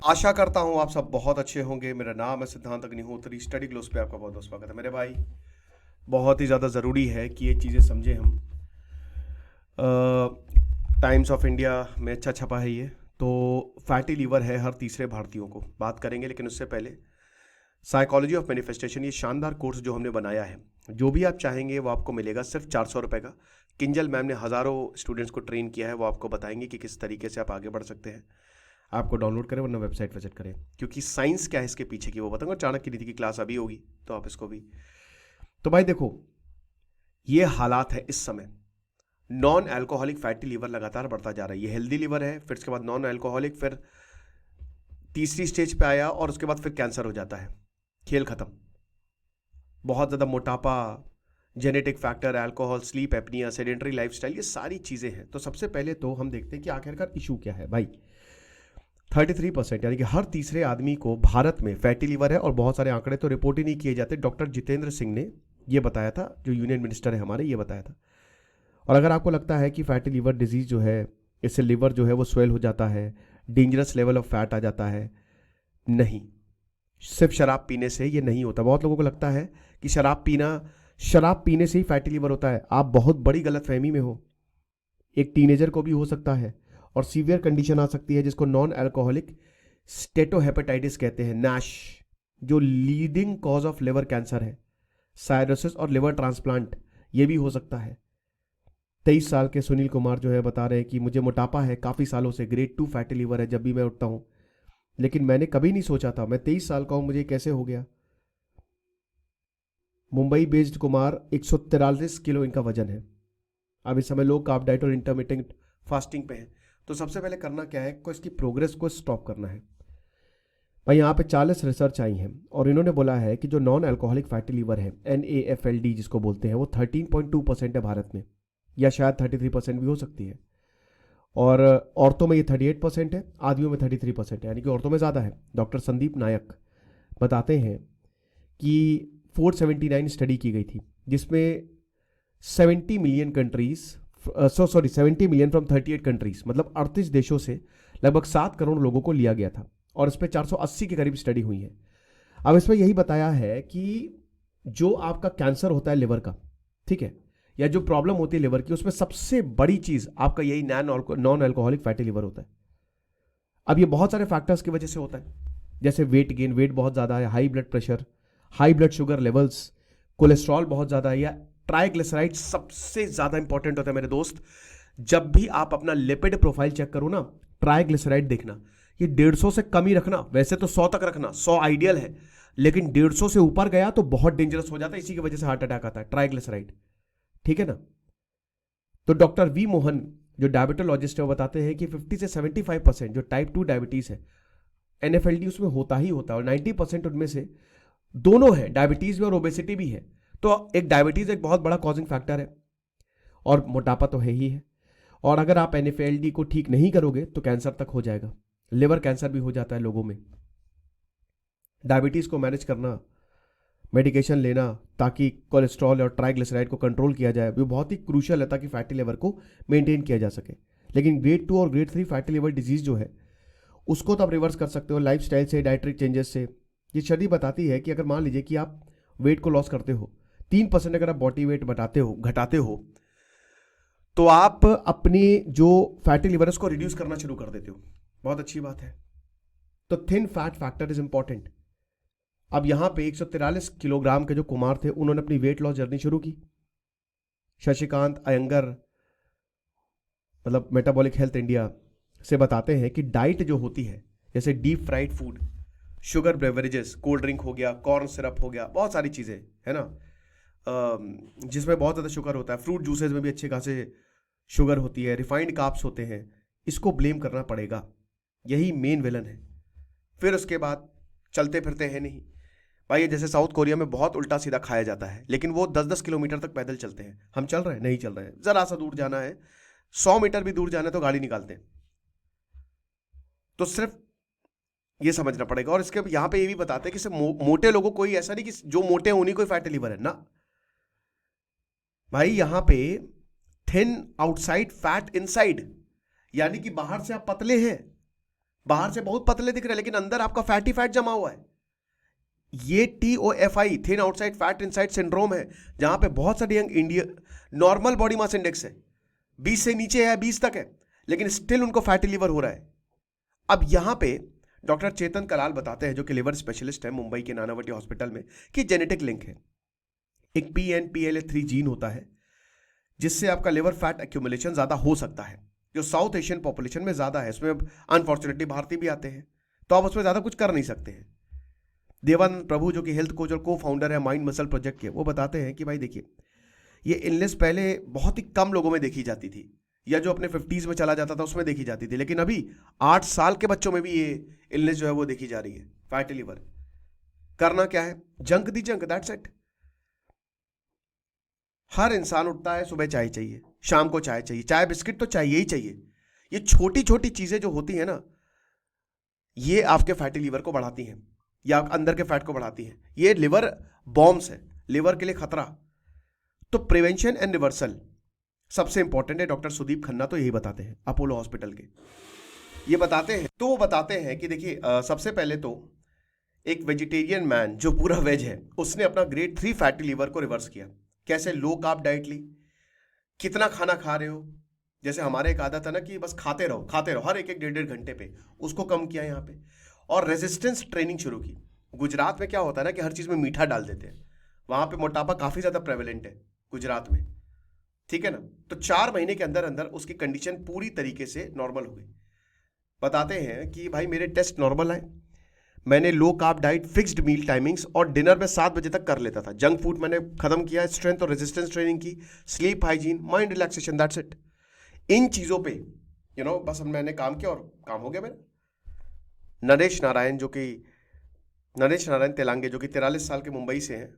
आशा करता हूँ आप सब बहुत अच्छे होंगे। मेरा नाम है सिद्धांत अग्निहोत्री। स्टडी ग्लोस पे आपका बहुत बहुत स्वागत है मेरे भाई। बहुत ही ज़्यादा ज़रूरी है कि ये चीज़ें समझें हम। टाइम्स ऑफ इंडिया में अच्छा छपा है ये। तो फैटी लीवर है हर तीसरे भारतीयों को, बात करेंगे। लेकिन उससे पहले साइकोलॉजी ऑफ मैनिफेस्टेशन, ये शानदार कोर्स जो हमने बनाया है, जो भी आप चाहेंगे वो आपको मिलेगा सिर्फ 400 रुपये का। किंजल मैम ने हज़ारों स्टूडेंट्स को ट्रेन किया है, वो आपको बताएंगे कि किस तरीके से आप आगे बढ़ सकते हैं। आपको डाउनलोड करें वरना वेबसाइट विजिट करें, क्योंकि साइंस क्या है इसके पीछे की वो बताऊंगा। चाणक्य नीति की क्लास अभी होगी तो आप इसको भी। तो भाई देखो, ये हालात है इस समय। नॉन अल्कोहलिक फैटी लीवर लगातार बढ़ता जा रहा है। ये हेल्दी लीवर है, फिर उसके बाद नॉन अल्कोहलिक, फिर तीसरी स्टेज पे आया और उसके बाद फिर कैंसर हो जाता है। खेल खत्म। बहुत ज़्यादा मोटापा, genetic factor, alcohol, sleep apnoea, sedentary lifestyle, ये सारी चीज़ें हैं। तो सबसे पहले तो हम देखते हैं कि आखिरकार इशू क्या है भाई। 33% यानी कि हर तीसरे आदमी को भारत में फैटी लीवर है। और बहुत सारे आंकड़े तो रिपोर्ट ही नहीं किए जाते। डॉक्टर जितेंद्र सिंह ने ये बताया था, जो यूनियन मिनिस्टर है हमारे, ये बताया था। और अगर आपको लगता है कि फैटी लीवर डिजीज जो है, इससे लिवर जो है वो स्वेल हो जाता है, डेंजरस लेवल ऑफ फैट आ जाता है, नहीं। सिर्फ शराब पीने से ये नहीं होता। बहुत लोगों को लगता है कि शराब पीने से ही फैटी लीवर होता है। आप बहुत बड़ी गलत फहमी में हो। एक टीनेजर को भी हो सकता है और सीवियर कंडीशन आ सकती है जिसको नॉन अल्कोहलिक स्टेटोहेपेटाइटिस कहते हैं, नैश, जो leading cause of liver cancer है। साइरोसिस और लिवर ट्रांसप्लांट ये भी हो सकता है। 23 साल के सुनील कुमार जो है बता रहे हैं कि मुझे मोटापा है काफ़ी सालों से, ग्रेड 2 फैटी लीवर है जब भी मैं उठता हूँ, लेकिन मैंने कभी नहीं सोचा था, मैं 23 साल का हूँ, मुझे कैसे हो गया। मुंबई बेस्ड कुमार, 143 किलो इनका वजन है। अब इस समय लोग कार्ब डाइट और इंटरमिटेंट फास्टिंग पे हैं। तो सबसे पहले करना क्या है, को इसकी प्रोग्रेस को स्टॉप करना है भाई। यहाँ पे 40 रिसर्च आई हैं और इन्होंने बोला है कि जो नॉन अल्कोहलिक फैटी लीवर है, NAFLD जिसको बोलते हैं, वो 13.2% है भारत में, या शायद 33% भी हो सकती है। और औरतों में ये 38% है, आदमियों में 33% है, यानी कि औरतों में ज़्यादा है। डॉक्टर संदीप नायक बताते हैं कि 479 स्टडी की गई थी जिसमें 70 million countries, 70 million from 38 countries, मतलब 38 देशों से लगभग 7 करोड़ लोगों को लिया गया था। और इस पर 480 के करीब स्टडी हुई है। अब इसमें यही बताया है कि जो आपका कैंसर होता है लिवर का, ठीक है, या जो प्रॉब्लम होती है लिवर की, उसमें सबसे बड़ी चीज आपका यही नॉन अल्कोहलिक फैटी लिवर होता है। अब ये बहुत सारे फैक्टर्स की वजह से होता है, जैसे वेट गेन, वेट बहुत ज्यादा है, high blood pressure, high blood sugar levels, cholesterol बहुत ज्यादा है, या ट्राइग्लिसराइड सबसे ज्यादा इंपॉर्टेंट होता है मेरे दोस्त। जब भी आप अपना लिपिड प्रोफाइल चेक करो ना, ट्राइग्लिसराइड देखना, ये 150 से कम ही रखना। वैसे तो 100 तक रखना, 100 आइडियल है, लेकिन 150 से ऊपर गया तो बहुत डेंजरस हो जाता है। इसी की वजह से हार्ट अटैक आता है, ट्राइग्लिसराइड, ठीक है ना। तो डॉक्टर वी मोहन जो डायबिटोलॉजिस्ट है वो बताते हैं कि 50 से 75% जो टाइप 2 डायबिटीज है, NFLD उसमें होता ही होता है। और 90% उनमें से दोनों है, डायबिटीज भी और ओबेसिटी भी है। तो एक डायबिटीज एक बहुत बड़ा कॉजिंग फैक्टर है, और मोटापा तो है ही है। और अगर आप NFLD को ठीक नहीं करोगे तो कैंसर तक हो जाएगा। लिवर कैंसर भी हो जाता है लोगों में। डायबिटीज को मैनेज करना, मेडिकेशन लेना ताकि कोलेस्ट्रॉल और ट्राइग्लिसराइड को कंट्रोल किया जाए, वो बहुत ही क्रूशियल है ताकि फैटी लिवर को मेंटेन किया जा सके। लेकिन ग्रेड 2 और ग्रेड 3 फैटी लिवर डिजीज जो है, उसको तो आप रिवर्स कर सकते हो लाइफस्टाइल से, डाइटरी चेंजेस से। ये स्टडी बताती है कि अगर मान लीजिए कि आप वेट को लॉस करते हो, 3% अगर आप बॉडी वेट घटाते हो, तो आप अपनी जो फैटी लिवर है उसको रिड्यूस करना शुरू कर देते हो। बहुत अच्छी बात है। तो thin fat factor is important. अब यहां पे 143 किलोग्राम के जो कुमार थे, उन्होंने अपनी वेट लॉस जर्नी शुरू की। शशिकांत अयंगर, मतलब मेटाबॉलिक हेल्थ इंडिया से बताते हैं कि डाइट जो होती है, जैसे deep fried food, sugar beverages, cold drink हो गया, कॉर्न सिरप हो गया, बहुत सारी चीज़ें है ना, जिसमें बहुत ज़्यादा शुगर होता है। फ्रूट जूसेस में भी अच्छे खासे शुगर होती है, रिफाइंड कार्ब्स होते हैं। इसको ब्लेम करना पड़ेगा, यही मेन विलन है। फिर उसके बाद चलते फिरते हैं नहीं भाई। जैसे साउथ कोरिया में बहुत उल्टा सीधा खाया जाता है, लेकिन वो 10-10 किलोमीटर तक पैदल चलते हैं। हम चल रहे हैं, नहीं चल रहे हैं, जरा सा दूर जाना है, 100 मीटर भी दूर जाना है तो गाड़ी निकालते हैं। तो सिर्फ ये समझना पड़ेगा। और इसके यहाँ पे ये भी बताते हैं कि सिर्फ मोटे लोगों, कोई ऐसा नहीं कि जो मोटे हैं उन्हीं को फैटी लिवर है ना भाई। यहाँ पे थिन आउटसाइड, फैट इनसाइड, यानी कि बाहर से आप पतले हैं, बाहर से बहुत पतले दिख रहे हैं लेकिन अंदर आपका फैटी फैट जमा हुआ है। ये TOFI, thin outside fat inside syndrome है, जहां पे बहुत सारे young Indian normal body mass index है 20 से नीचे है, 20 तक है, लेकिन स्टिल उनको फैटी लिवर हो रहा है। अब यहां पे डॉक्टर चेतन कलाल बताते हैं, जो कि लिवर स्पेशलिस्ट है मुंबई के नानावटी हॉस्पिटल में, कि जेनेटिक लिंक है। एक PNPLA3 जीन होता है जिससे आपका लिवर फैट एक्यूमुलेशन ज्यादा हो सकता है, जो साउथ एशियन पॉपुलेशन में ज्यादा है। उसमें अनफॉर्चुनेटली भारतीय भी आते हैं, तो आप उसमें ज्यादा कुछ कर नहीं सकते हैं। देवानंद प्रभु, जो कि हेल्थ कोच और को फाउंडर है माइंड मसल प्रोजेक्ट के, वो बताते हैं कि भाई देखिए, ये इलनेस पहले बहुत ही कम लोगों में देखी जाती थी, या जो अपने 50s में चला जाता था उसमें देखी जाती थी, लेकिन अभी 8 साल के बच्चों में भी ये इलनेस जो है वो देखी जा रही है, फैटी लिवर। करना क्या है? Junk the junk, that's it. हर इंसान उठता है, सुबह चाय चाहिए, शाम को चाय चाहिए, चाय बिस्किट तो चाहिए ही चाहिए। ये छोटी छोटी चीजें जो होती है ना, ये आपके फैटी लिवर को बढ़ाती हैं या अंदर के फैट को बढ़ाती हैं। ये लिवर बॉम्ब्स है, लिवर के लिए खतरा। तो प्रिवेंशन एंड रिवर्सल सबसे इंपॉर्टेंट है। डॉक्टर सुदीप खन्ना तो यही बताते हैं, अपोलो हॉस्पिटल के ये बताते हैं। तो वो बताते हैं कि देखिए, सबसे पहले तो एक वेजिटेरियन मैन जो पूरा वेज है, उसने अपना ग्रेड 3 फैटी लिवर को रिवर्स किया। कैसे? लो कार्ब डाइट ली, कितना खाना खा रहे हो, जैसे हमारे एक आदत है ना कि बस खाते रहो हर एक 1.5 घंटे पे, उसको कम किया यहाँ पे। और रेजिस्टेंस ट्रेनिंग शुरू की। गुजरात में क्या होता है ना कि हर चीज में मीठा डाल देते हैं, वहां पे मोटापा काफी ज्यादा प्रेवलेंट है गुजरात में, ठीक है ना। तो 4 महीने के अंदर अंदर उसकी कंडीशन पूरी तरीके से नॉर्मल हो गई। बताते हैं कि भाई मेरे टेस्ट नॉर्मल आए, मैंने लो कार्ब डाइट, फिक्स्ड मील टाइमिंग्स और डिनर में 7 बजे तक कर लेता था। जंक फूड मैंने खत्म किया, स्ट्रेंथ और रेजिस्टेंस ट्रेनिंग की, sleep hygiene, mind relaxation, that's it. इन चीजों पे बस मैंने काम किया और काम हो गया मेरा। नरेश नारायण तेलांगे, जो कि 43 साल के मुंबई से हैं,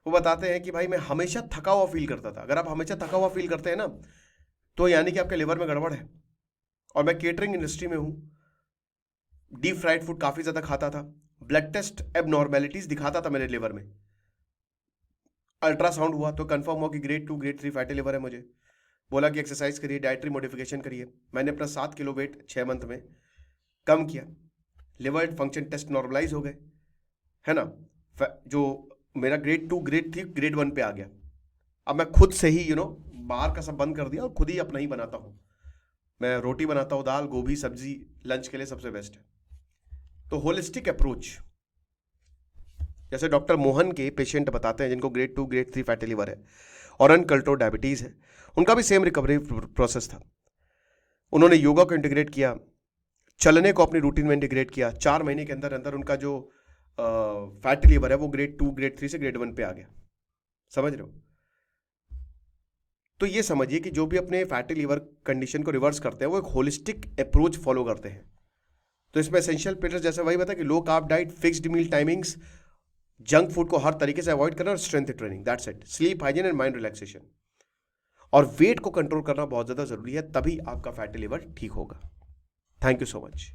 वो बताते हैं कि भाई मैं हमेशा थका हुआ फील करता था। अगर आप हमेशा थका हुआ फील करते हैं ना, तो यानी कि आपके लिवर में गड़बड़ है। और मैं केटरिंग इंडस्ट्री में हूं, डीप फ्राइड फूड काफी ज्यादा खाता था, ब्लड टेस्ट एबनॉर्मेलिटीज दिखाता था मेरे लिवर में। अल्ट्रासाउंड हुआ तो कंफर्म हुआ कि ग्रेड 2 ग्रेड 3 फैटी लिवर है मुझे। बोला कि एक्सरसाइज करिए, डाइटरी मॉडिफिकेशन करिए। मैंने अपना 7 किलो वेट 6 मंथ में कम किया, लिवर फंक्शन टेस्ट नॉर्मलाइज हो गए, है ना। जो मेरा ग्रेड 2 ग्रेड 3 ग्रेड 1 पे आ गया। अब मैं खुद से ही बाहर का सब बंद कर दिया और खुद ही अपना ही बनाता हूँ। मैं रोटी बनाता हूँ, दाल, गोभी, सब्जी लंच के लिए सबसे बेस्ट है। तो होलिस्टिक अप्रोच, जैसे डॉक्टर मोहन के पेशेंट बताते हैं जिनको ग्रेड 2 ग्रेड 3 फैटी लिवर है और अनकंट्रोल्ड डायबिटीज है, उनका भी सेम रिकवरी प्रोसेस था। उन्होंने योगा को इंटीग्रेट किया, चलने को अपनी रूटीन में इंटीग्रेट किया। 4 महीने के अंदर अंदर उनका जो फैटी लिवर है वो ग्रेड 2 ग्रेड 3 से ग्रेड 1 पे आ गया। समझ रहे हो? तो ये समझिए कि जो भी अपने फैटी लिवर कंडीशन को रिवर्स करते हैं वो एक होलिस्टिक अप्रोच फॉलो करते हैं। तो इसमें एसेंशियल पिलर्स जैसे वही बता कि लो कार्ब डाइट, फिक्स्ड मील टाइमिंग्स, जंक फूड को हर तरीके से अवॉइड करना और strength training, that's it. Sleep hygiene and mind relaxation, और वेट को कंट्रोल करना बहुत ज्यादा जरूरी है, तभी आपका फैटी लिवर ठीक होगा। Thank you so much.